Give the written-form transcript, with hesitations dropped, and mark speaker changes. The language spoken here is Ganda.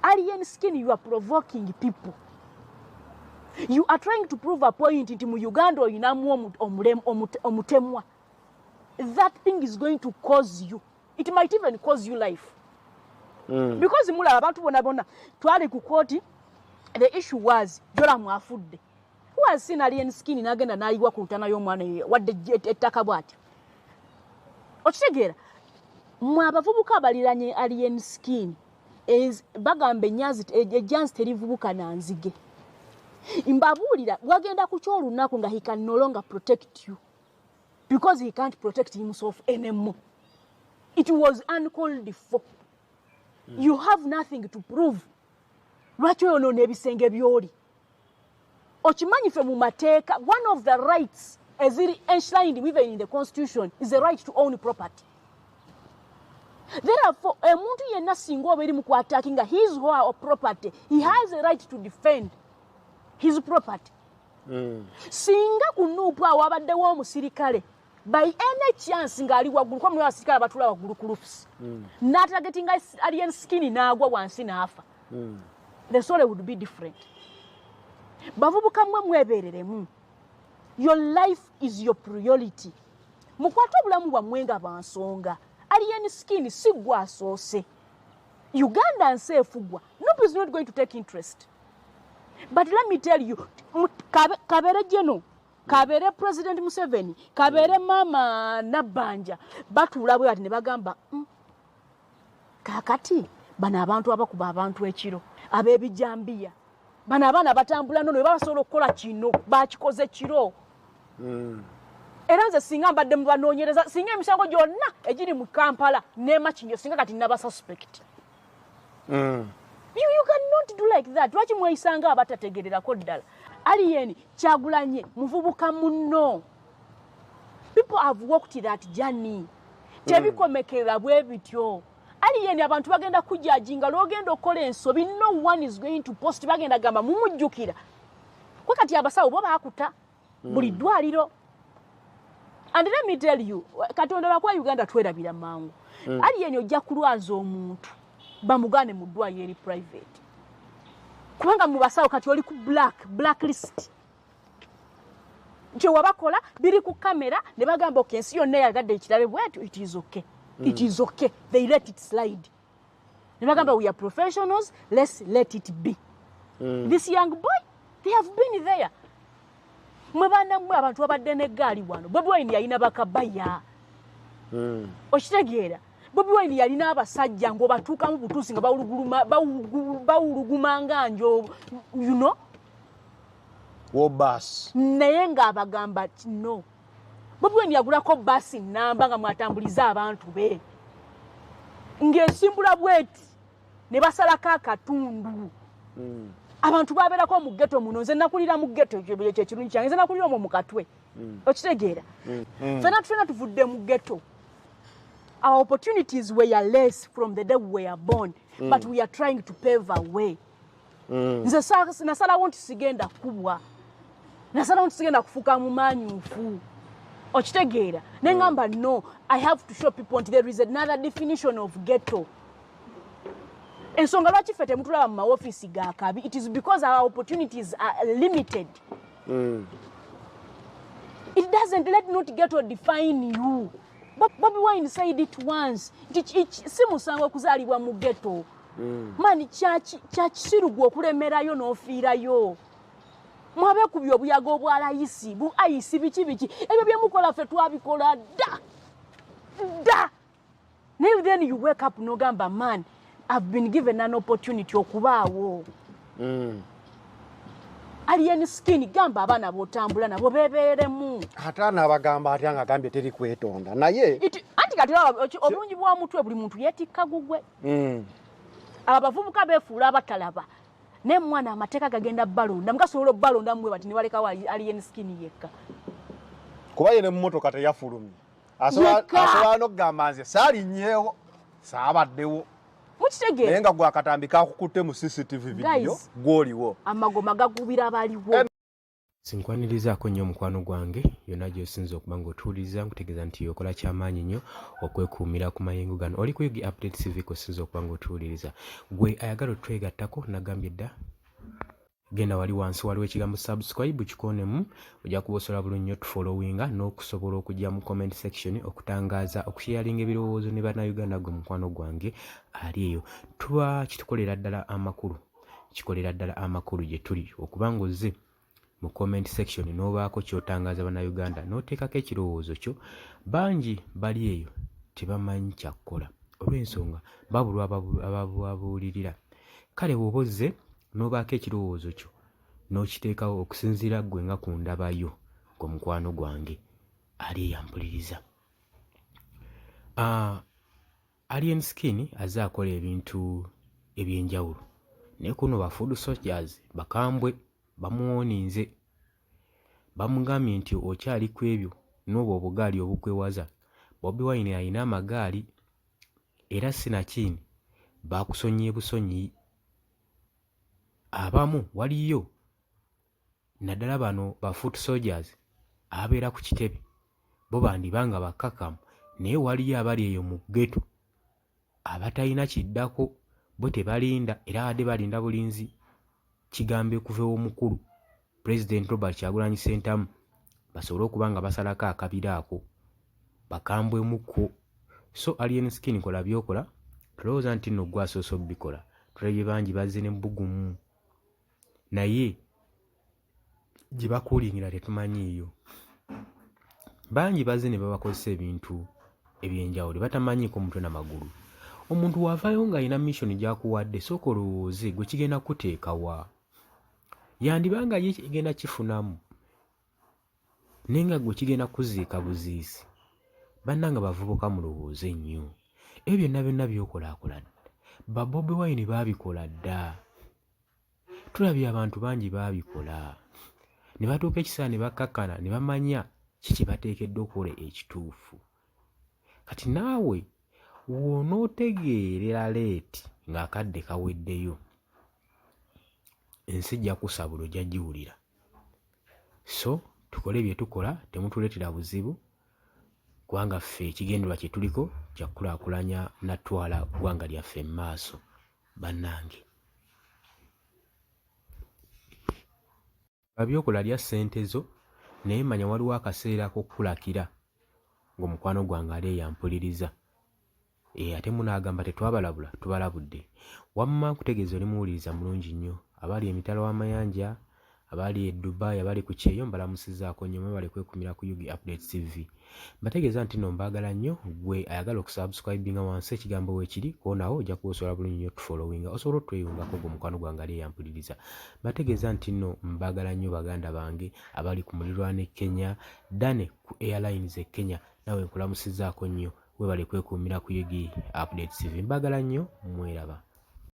Speaker 1: Alien skin, you are provoking people. You are trying to prove a point into Uganda or omutemwa. That thing is going to cause you. It might even cause you life. Because mula abantu bona twali ku court, the issue was Jola mwafudde. Who has seen alien skin nagenda nayiwa ku lutana y'omwana wadde ettaka bwati. Okitegeera mwe abavubuka abaliranye alien skin is bagambe nyazi ejansi terivubuka na nzige. Imbabulira wagenda ku kyolunaku nga he can no longer protect you because he can't protect himself anymore. It was uncalled for. You have nothing to prove. Lwaki ono nebisenge byoli. Okimanyi fe mu mateeka, one of the rights as it enshrined even in the constitution is the right to own property. Therefore, omuntu yenna singa obeeri mu kwatakinga his or her property, he has a right to defend his property. Singa kunuupu awo abaddewo omusirikale by any chance ngali waggulu kwa mwe abasirikale batula waggulu ku roofs n'atagatinga alien skin n'agwa wansi n'afa, the story would be different. Bavubuka mwe mwebereremu. Your life is your priority. Mukwata obulamu bwammwe nga bansonga. Alien skin si gwa asoose. Uganda nsefugwa. Nobody is not going to take interest. But let me tell you, Kabere Jeno, Kabere President Museveni, Kabere Mama Nabanja, batula bwe ati ne bagamba kakati bana abantu abakuba abantu ekiro ab'ebijambiya bana abaana batambula nno ne basobola okukola kino bakikoze kiro. Era nze singa mbadde mu banoonyereza singa emisango gyonna egiri mu Kampala n'emakinyo singa kati naba suspect. You cannot do like that. Lwaki mweyisanga abatategererako ddala. Alien Kyagulanyi muvubuka munno. People have walked that journey. Tebikomekera bwe bityo. Alien abantu bagenda kujajinga lwogenda okola ensobi, no one is going to post bagenda gamba mumujjukira. Kwa kati abasawo bo baakuta buli ddwaliro. And let me tell you, Katonda bakwa Uganda twerabira mangu. Alien ojja kulwaza omuntu bamugane mu ddwaliro eri private. Kubanga mu basawo kati oli ku blacklist. Nti wabakola biri ku kamera ne bagamba okay ensi yonna yagadde ekirabe bwetu, it is okay. It is okay. They let it slide. Ne bagamba we are professionals, let's let it be. This young boy, they have been there. Mwebana mwe abantu abadde n'eggaali wano. Bobi Wine yalina bakabaya. Okitegeera. Bobi Wine yalina abasajja ng'obatuukamu butuusi nga bawuluguma njo, you know?
Speaker 2: Wobas.
Speaker 1: Naye ng'abagamba no. Bobi Wine yagulako basi namba nga mwatambuliza abantu be. Ng'esimbula bweti ne basalako akatundu. Abantu babeerako mu ghetto muno, nze nakulira mu ghetto ekyo kirungi kyange, nze nakulira omwo mu katwe. Okitegeera. Ffenna tuvudde mu ghetto. Our opportunities were less from the day we were born, but we are trying to pave a way. Nze nasalawo nti sigenda kubwa. Nasalawo nti sigenda kufuuka mu manyufu. Okitegeera. Ne ngamba no, I have to show people that there is another definition of ghetto. Ensonga lwaki ffe temutulaba mu maofisi ga kabi, it is because our opportunities are limited. It doesn't let not ghetto define you. But Bobi Wine said it once. Si musango kuzaalibwa mu ghetto. Mani kyakisirugu okulemerayo n'ofiirayo. Mwabe kubyo obuyaga obwalayisi, bu ayisi biki. Ebyo bye mukola ffe twabikola da. Then you wake up n'ogamba man, I've been given an opportunity okubaawo. Alien skin gamba abaana botambula nabo bebeeremu.
Speaker 2: Ate n'abagamba atya ng'agambye teri kwetonda. Naye
Speaker 1: anti kati obulungi bwa mutwe buli muntu yeetikka gugwe. Abavubuka beefuula abatalaba. Ne mwana amateeka gagenda balonda. Mugasobola obbalonda mwe bati ne balekawo alien skin yekka.
Speaker 2: Kuba ye ne mu mmotoka teyafulumye. Asobola n'okugamba nze saalinnyeewo saabaddewo. Naye nga gwakatambi kakukutte mu CCTV video gw'oliwo.
Speaker 1: Amagoma gagubira abaliwo.
Speaker 3: Sinkwanirizaako nnyo mukwano gwange yonna gy'osinza okuba ng'otuwuliriza nkutegeeza nti okola kyamaanyi nnyo okwekuumira ku mayengo gano. Oli ku Yugi Update TV kw'osinza okuba ng'otuwuliriza. Gwe ayagala otwegattako nagambye dda genda wali wansi waliwo ekigambo subscribe kikonemu ojja kuba osobola bulungi nnyo tufollowinga n'okusobola okujja mu comment section okutangaaza okusharinga ebirowoozo ne bannayuganda gwe mukwano gwange ali eyo. Tuba kitukolera ddala amakulu gye tuli okuba ng'ozze mu comment section n'obaako ky'otangaaza bannayuganda n'oteekako ekirowoozo kyo. Bangi bali eyo tebamanyi kyakukola olw'ensonga babulwa ababuulirira. Kale bw'oba ozze n'obaako ekirowoozo kyo n'okiteekawo okusinziira ggwe nga ku ndabayo gwe mukwano gwange ali eyampuliriza. Alien Skin azze akola ebintu eby'enjawulo naye kuno ba food soldiers bakambwe bamuwooninze bamugambye nti okyali ku ebyo n'obwo obugaali obukwewaza. Bobi Wine alina amagaali era sinakini bakusonyiye busonyi. Abamu waliyo naddala bano ba foot soldiers abeera ku kitebe bo bandibanga bakkakamu naye waliyo abali eyo mu ggeto abatalina kiddako bo tebalinda era wadde balinda bulinzi kigambo okuva ew'omukulu President Robert Kyagulanyi Ssentamu basobole okuba nga basalako akabira ako bakambwemukko. So Alien Skin kola byokola tulowooza nti nno gwe asoose obikola. Tulabye bangi bazze ne bbugumu naye gye bakuulingira tetumanyiiyo. Bangi bazze ne babakozesa ebintu eby'enjawulo batamanyiiko mutwe n'amagulu. Omuntu w'avaayo ng'alina mission gy'akuwadde sooka olowooze gwe kigenda kuteekawa yandibanga ye kigenda kifunamu naye nga gwe kigenda kuziika buziisi. Bannanga bavubuka mulowooze nnyo ebyo byonna by'okolaakola ba Bobi Wine baabikola dda. Tulabye abantu bangi baabikola ne batuuka ekiseera ne bakkakkana ne bamanya kiki bateekeddwa okukola ekituufu. Kati naawe w'onootegeerera leeti ng'akadde kaweddeyo ensi ejja kusabula ojja giwulira. So tukole bye tukola temutuleetera buzibu kubanga ffe ekigendererwa kye tuliko kya kukulaakulanya natwala ggwanga lyaffe mu maaso. Bannange babyokola lya ssente zo naye manya waliwo akaseera k'okukulakira ng'omukwano gwange ali eyampuliriza. Ate munaagamba tetwabalabula tubalabudde. Wamma nkutegeeza oli muwuliriza mulungi nnyo. Abali emitala w'amayanja abali e Dubai abali ku kyeyo mbalamusizaako nnyo mwebale kwekumira ku Yugi Update TV. Mbategeeza nti nno mbaagala nnyo. Gwe ayagala okusubscribinga wansi ekigambo weekiri koonawo ojja kuba osobola bulungi nnyo tufollowinga osobola otweyungako gwe mukwano gwange ali eyampuliriza. Mbategeeza nti nno mbaagala nnyo baganda bange abali ku mulirwana e Kenya Dane ku Airlines e Kenya nawe nkulamusizaako nnyo webale kwekuumira ku Yugi Update TV. Mbaagala nnyo mweraba.